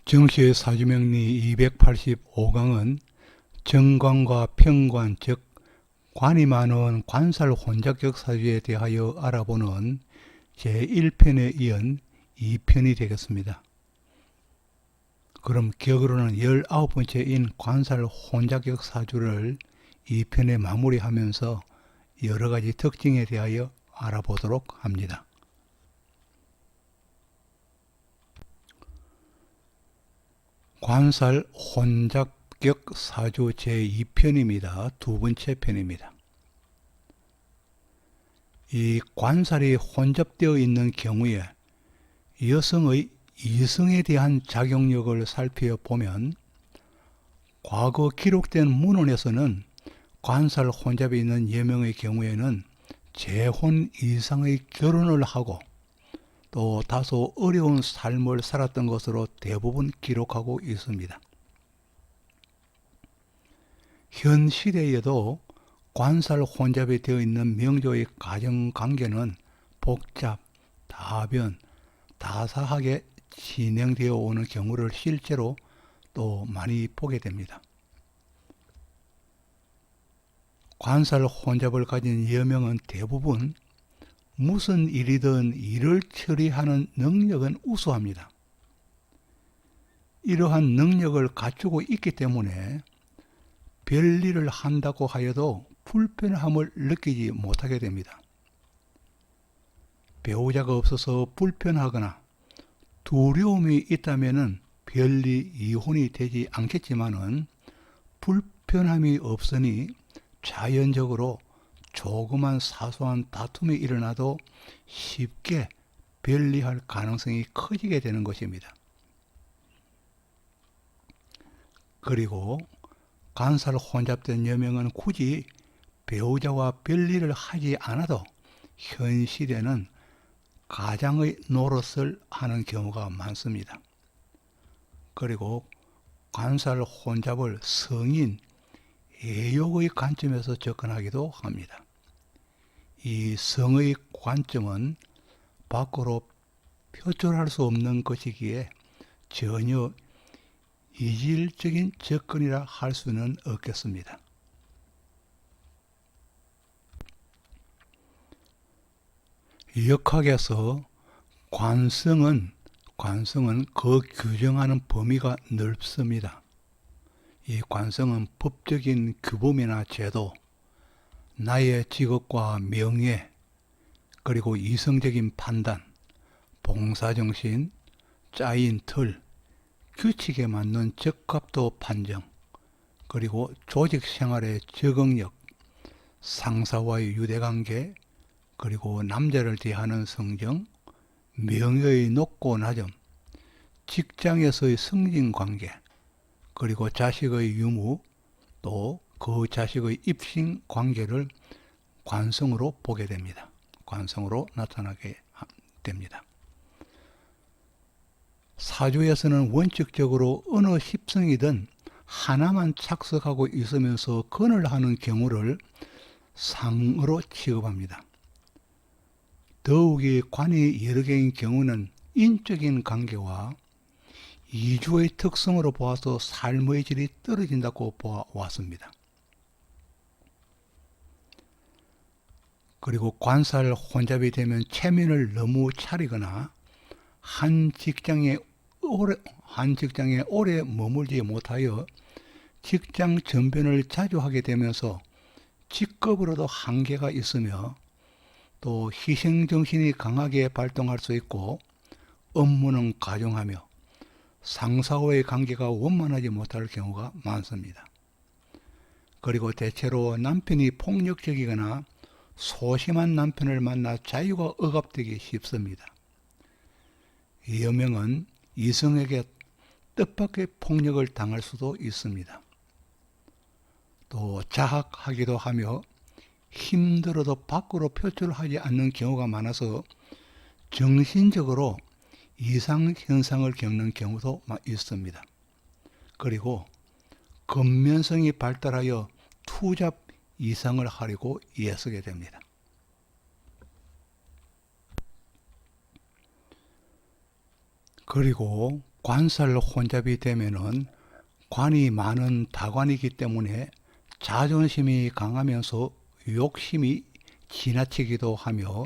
정시의 사주명리 285강은 정관과 평관 즉 관이 많은 관살 혼작격 사주에 대하여 알아보는 제1편에 이은 2편이 되겠습니다. 그럼 격으로는 19번째인 관살 혼작격 사주를 2편에 마무리하면서 여러가지 특징에 대하여 알아보도록 합니다. 관살 혼작격 사주 제2편입니다. 두 번째 편입니다. 이 관살이 혼잡되어 있는 경우에 여성의 이성에 대한 작용력을 살펴보면 과거 기록된 문헌에서는 관살 혼잡이 있는 여명의 경우에는 재혼 이상의 결혼을 하고 또 다소 어려운 삶을 살았던 것으로 대부분 기록하고 있습니다. 현 시대에도 관살 혼잡이 되어 있는 명조의 가정관계는 복잡, 다변, 다사하게 진행되어 오는 경우를 실제로 또 많이 보게 됩니다. 관살 혼잡을 가진 여명은 대부분 무슨 일이든 일을 처리하는 능력은 우수합니다. 이러한 능력을 갖추고 있기 때문에 별일을 한다고 하여도 불편함을 느끼지 못하게 됩니다. 배우자가 없어서 불편하거나 두려움이 있다면 별리 이혼이 되지 않겠지만은 불편함이 없으니 자연적으로 조그만 사소한 다툼이 일어나도 쉽게 별리할 가능성이 커지게 되는 것입니다. 그리고 관살 혼잡된 여명은 굳이 배우자와 별일을 하지 않아도 현 시대는 가장의 노릇을 하는 경우가 많습니다. 그리고 관살 혼잡을 성인, 애욕의 관점에서 접근하기도 합니다. 이 성의 관점은 밖으로 표출할 수 없는 것이기에 전혀 이질적인 접근이라 할 수는 없겠습니다. 역학에서 관성은 그 규정하는 범위가 넓습니다. 이 관성은 법적인 규범이나 제도, 나의 직업과 명예, 그리고 이성적인 판단, 봉사정신, 짜인 틀, 규칙에 맞는 적합도 판정, 그리고 조직생활의 적응력, 상사와의 유대관계, 그리고 남자를 대하는 성정, 명예의 높고 낮음, 직장에서의 승진관계, 그리고 자식의 유무, 또 그 자식의 입신 관계를 관성으로 보게 됩니다. 관성으로 나타나게 됩니다. 사주에서는 원칙적으로 어느 십성이든 하나만 착석하고 있으면서 건을 하는 경우를 상으로 취급합니다. 더욱이 관이 여러 개인 경우는 인적인 관계와 이주의 특성으로 보아서 삶의 질이 떨어진다고 보아왔습니다. 그리고 관살 혼잡이 되면 체면을 너무 차리거나 한 직장에 오래 머물지 못하여 직장 전변을 자주 하게 되면서 직급으로도 한계가 있으며 또 희생정신이 강하게 발동할 수 있고 업무는 가중하며 상사와의 관계가 원만하지 못할 경우가 많습니다. 그리고 대체로 남편이 폭력적이거나 소심한 남편을 만나 자유가 억압되기 쉽습니다. 이 여명은 이성에게 뜻밖의 폭력을 당할 수도 있습니다. 또 자학하기도 하며 힘들어도 밖으로 표출하지 않는 경우가 많아서 정신적으로 이상 현상을 겪는 경우도 있습니다. 그리고 근면성이 발달하여 투잡 이상을 하려고 애쓰게 됩니다. 그리고 관살 혼잡이 되면은 관이 많은 다관이기 때문에 자존심이 강하면서 욕심이 지나치기도 하며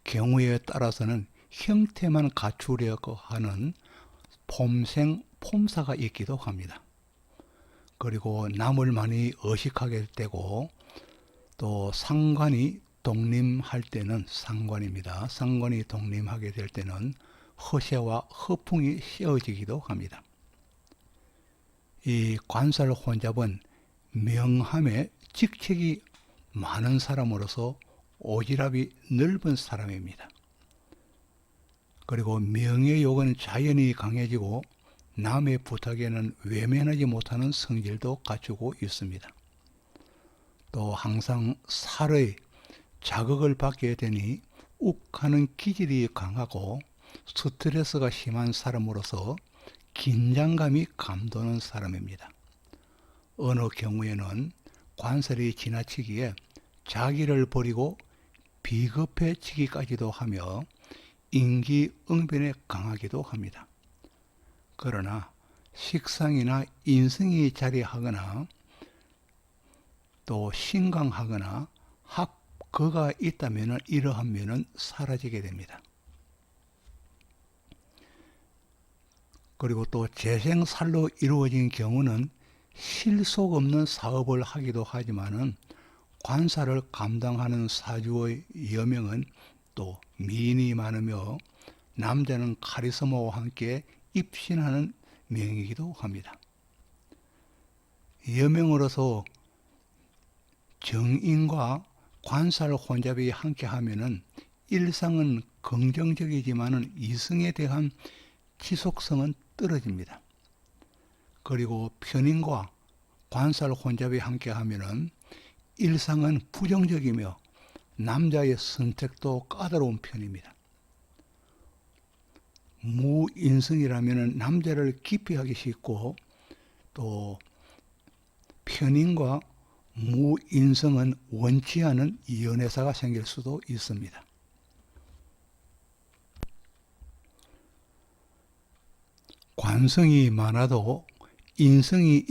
경우에 따라서는 형태만 갖추려고 하는 폼생 폼사가 있기도 합니다. 그리고 남을 많이 의식하게 되고 또 상관이 독림할 때는 상관입니다. 상관이 독림하게 될 때는 허세와 허풍이 씌어지기도 합니다. 이 관살 혼잡은 명함에 직책이 많은 사람으로서 오지랖이 넓은 사람입니다. 그리고 명예욕은 자연히 강해지고 남의 부탁에는 외면하지 못하는 성질도 갖추고 있습니다. 또 항상 살의 자극을 받게 되니 욱하는 기질이 강하고 스트레스가 심한 사람으로서 긴장감이 감도는 사람입니다. 어느 경우에는 관살이 지나치기에 자기를 버리고 비겁해지기까지도 하며 인기응변에 강하기도 합니다. 그러나 식상이나 인성이 자리하거나 또 신강하거나 합거가 있다면 이러한 면은 사라지게 됩니다. 그리고 또 재생살로 이루어진 경우는 실속 없는 사업을 하기도 하지만은 관살을 감당하는 사주의 여명은 또 미인이 많으며 남자는 카리스마와 함께 입신하는 명이기도 합니다. 여명으로서 정인과 관살 혼잡이 함께 하면은 일상은 긍정적이지만은 이성에 대한 지속성은 떨어집니다. 그리고 편인과 관살 혼잡이 함께 하면은 일상은 부정적이며 남자의 선택도 까다로운 편입니다. 무인성이라면 남자를 기피하기 쉽고 또 편인과 무인성은 원치 않은 연애사가 생길 수도 있습니다. 관성이 많아도 인성이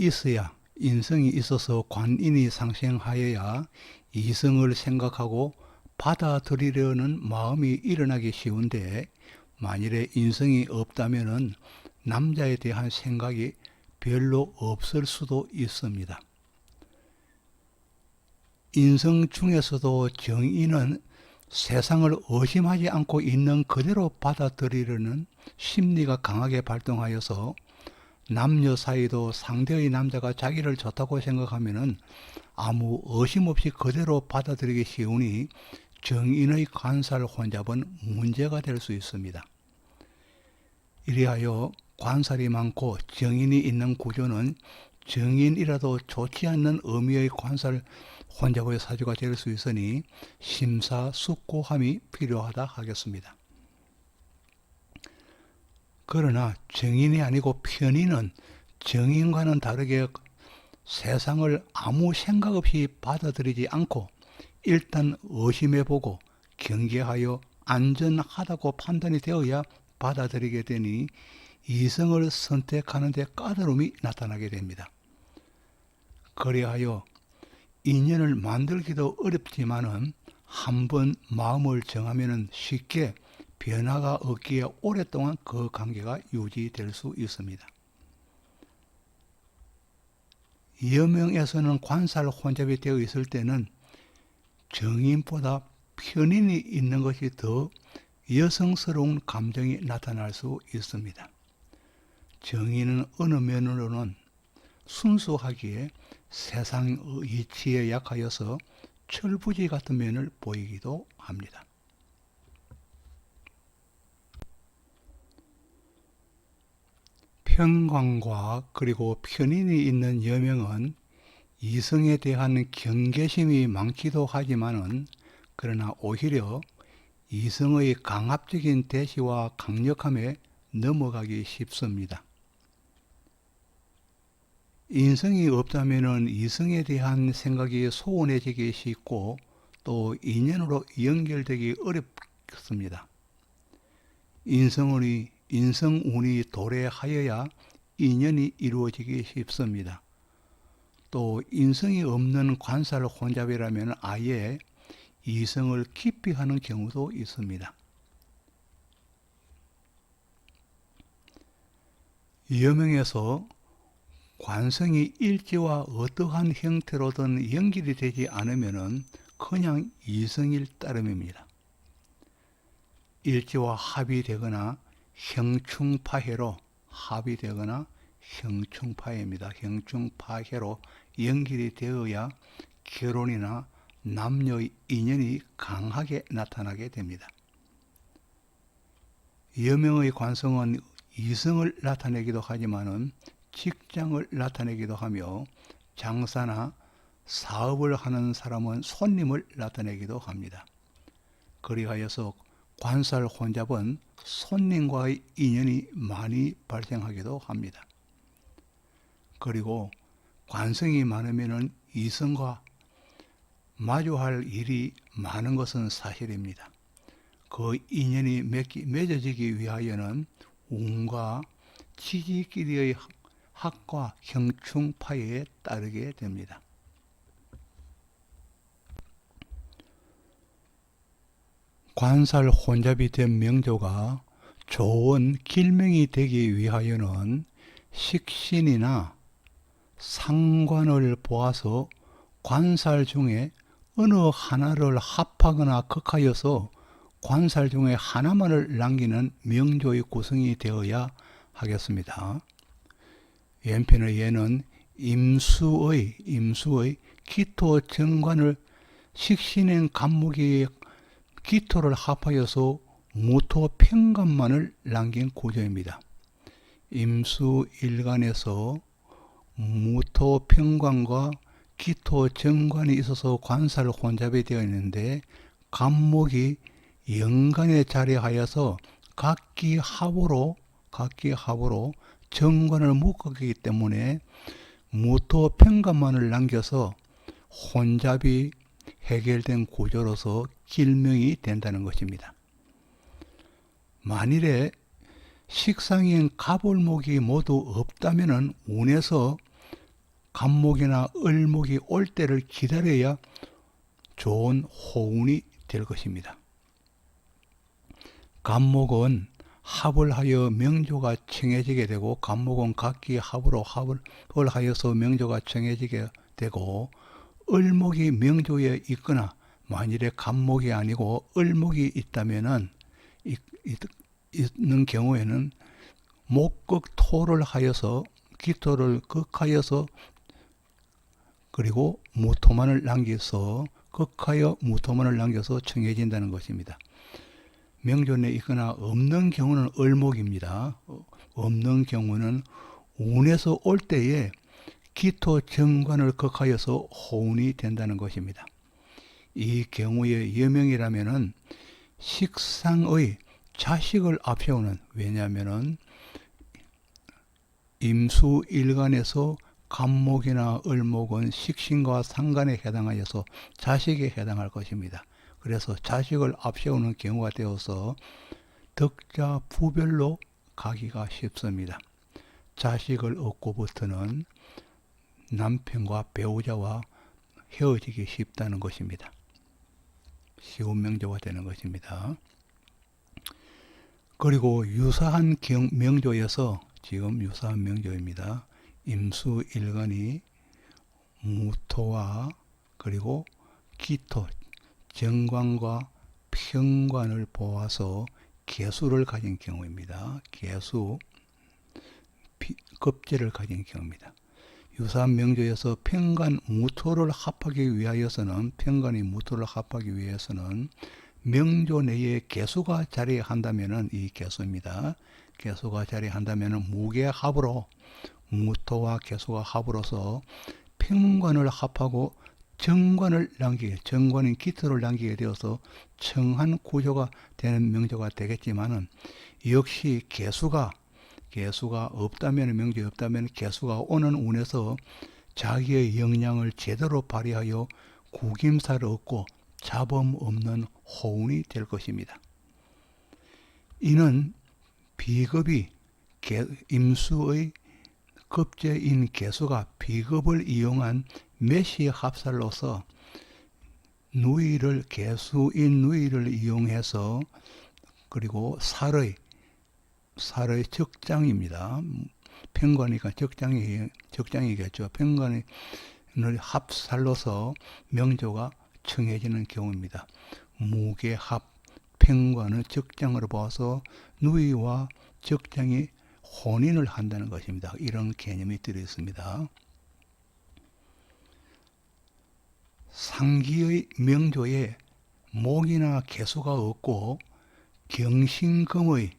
있어서 관인이 상생하여야 이성을 생각하고 받아들이려는 마음이 일어나기 쉬운데 만일에 인성이 없다면 남자에 대한 생각이 별로 없을 수도 있습니다. 인성 중에서도 정인은 세상을 의심하지 않고 있는 그대로 받아들이려는 심리가 강하게 발동하여서 남녀 사이도 상대의 남자가 자기를 좋다고 생각하면 아무 의심 없이 그대로 받아들이기 쉬우니 정인의 관살 혼잡은 문제가 될 수 있습니다. 이리하여 관살이 많고 정인이 있는 구조는 정인이라도 좋지 않는 의미의 관살 혼잡의 사주가 될 수 있으니 심사숙고함이 필요하다 하겠습니다. 그러나 정인이 아니고 편인은 정인과는 다르게 세상을 아무 생각 없이 받아들이지 않고 일단 의심해보고 경계하여 안전하다고 판단이 되어야 받아들이게 되니 이성을 선택하는 데 까다로움이 나타나게 됩니다. 그리하여 인연을 만들기도 어렵지만은 한번 마음을 정하면 쉽게 변화가 없기에 오랫동안 그 관계가 유지될 수 있습니다. 여명에서는 관살 혼잡이 되어 있을 때는 정인보다 편인이 있는 것이 더 여성스러운 감정이 나타날 수 있습니다. 정인은 어느 면으로는 순수하기에 세상 이치에 약하여서 철부지 같은 면을 보이기도 합니다. 편관과 그리고 편인이 있는 여명은 이성에 대한 경계심이 많기도 하지만은 그러나 오히려 이성의 강압적인 대시와 강력함에 넘어가기 쉽습니다. 인성이 없다면 이성에 대한 생각이 소원해지기 쉽고 또 인연으로 연결되기 어렵습니다. 인성의 인성운이 도래하여야 인연이 이루어지기 쉽습니다. 또 인성이 없는 관살 혼잡이라면 아예 이성을 깊이 하는 경우도 있습니다. 여명에서 관성이 일지와 어떠한 형태로든 연결이 되지 않으면 그냥 이성일 따름입니다. 일지와 합이 되거나 형충파해로 합이 되거나 형충파해입니다. 형충파해로 연결이 되어야 결혼이나 남녀의 인연이 강하게 나타나게 됩니다. 여명의 관성은 이성을 나타내기도 하지만은 직장을 나타내기도 하며 장사나 사업을 하는 사람은 손님을 나타내기도 합니다. 그리하여서 관살 혼잡은 손님과의 인연이 많이 발생하기도 합니다. 그리고 관성이 많으면 이성과 마주할 일이 많은 것은 사실입니다. 그 인연이 맺어지기 위하여는 운과 지지끼리의 합과 형충파에 따르게 됩니다. 관살 혼잡이 된 명조가 좋은 길명이 되기 위하여는 식신이나 상관을 보아서 관살 중에 어느 하나를 합하거나 극하여서 관살 중에 하나만을 남기는 명조의 구성이 되어야 하겠습니다. 연편의 예는 임수의 기토 정관을 식신인 간목이 기토를 합하여서 무토 평관만을 남긴 구조입니다. 임수일간에서 무토 평관과 기토 정관이 있어서 관살 혼잡이 되어 있는데 간목이 연간에 자리하여서 각기 합으로 정관을 묶었기 때문에 무토 평관만을 남겨서 혼잡이 해결된 구조로서 길명이 된다는 것입니다. 만일에 식상인 갑을목이 모두 없다면 운에서 간목이나 을목이 올 때를 기다려야 좋은 호운이 될 것입니다. 간목은 합을 하여 명조가 청해지게 되고 간목은 각기 합을 하여서 명조가 청해지게 되고 을목이 명조에 있거나 만일에 간목이 아니고 을목이 있다면은 있는 경우에는 목극토를 하여서 기토를 극하여서 그리고 무토만을 남겨서 극하여 무토만을 남겨서 청해진다는 것입니다. 명존에 있거나 없는 경우는 을목입니다. 없는 경우는 운에서 올 때에 기토 정관을 극하여서 호운이 된다는 것입니다. 이 경우에 여명이라면은 식상의 자식을 앞세우는, 왜냐하면은 임수일간에서 간목이나 을목은 식신과 상관에 해당하여서 자식에 해당할 것입니다. 그래서 자식을 앞세우는 경우가 되어서 덕자 부별로 가기가 쉽습니다. 자식을 얻고부터는 남편과 배우자와 헤어지기 쉽다는 것입니다. 쉬운 명조가 되는 것입니다. 그리고 유사한 명조에서 지금 유사한 명조입니다. 임수일간이 무토와 그리고 기토, 정관과 평관을 보아서 개수를 가진 경우입니다. 개수, 급제를 가진 경우입니다. 유사한 명조에서 평관 무토를 합하기 위하여서는 명조 내에 개수가 자리한다면은 이 개수입니다. 개수가 자리한다면은 무게합으로 무토와 개수가 합으로서 평관을 합하고 정관인 기토를 남기게 되어서 청한 구조가 되는 명조가 되겠지만은 역시 개수가 없다면 명조에 없다면 개수가 오는 운에서 자기의 역량을 제대로 발휘하여 구김살을 얻고 잡음 없는 호운이 될 것입니다. 이는 비급이 임수의 급제인 개수가 비급을 이용한 메시 합살로서 누이를 개수인 누이를 이용해서 그리고 살의 적장입니다. 평관이니까 적장이겠죠. 평관을 합살로서 명조가 청해지는 경우입니다. 무게합 평관은 적장으로 보아서 누이와 적장이 혼인을 한다는 것입니다. 이런 개념이 들어있습니다. 상기의 명조에 목이나 개수가 없고 경신금의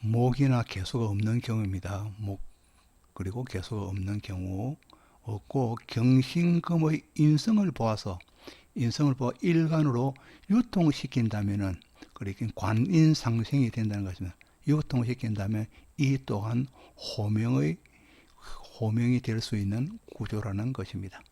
목이나 개수가 없는 경우입니다. 목 그리고 개수가 없는 경우 없고 경신금의 인성을 보아 일간으로 유통시킨다면은 그러니까 관인상생이 된다는 것입니다. 유통시킨다면 이 또한 호명이 될 수 있는 구조라는 것입니다.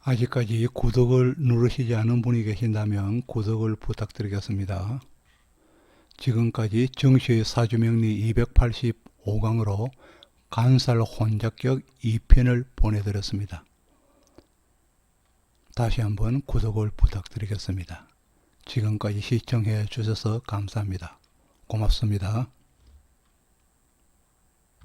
아직까지 구독을 누르시지 않은 분이 계신다면 구독을 부탁드리겠습니다. 지금까지 정시의 사주명리 285강으로 간살 혼잡격 2편을 보내드렸습니다. 다시 한번 구독을 부탁드리겠습니다. 지금까지 시청해 주셔서 감사합니다. 고맙습니다.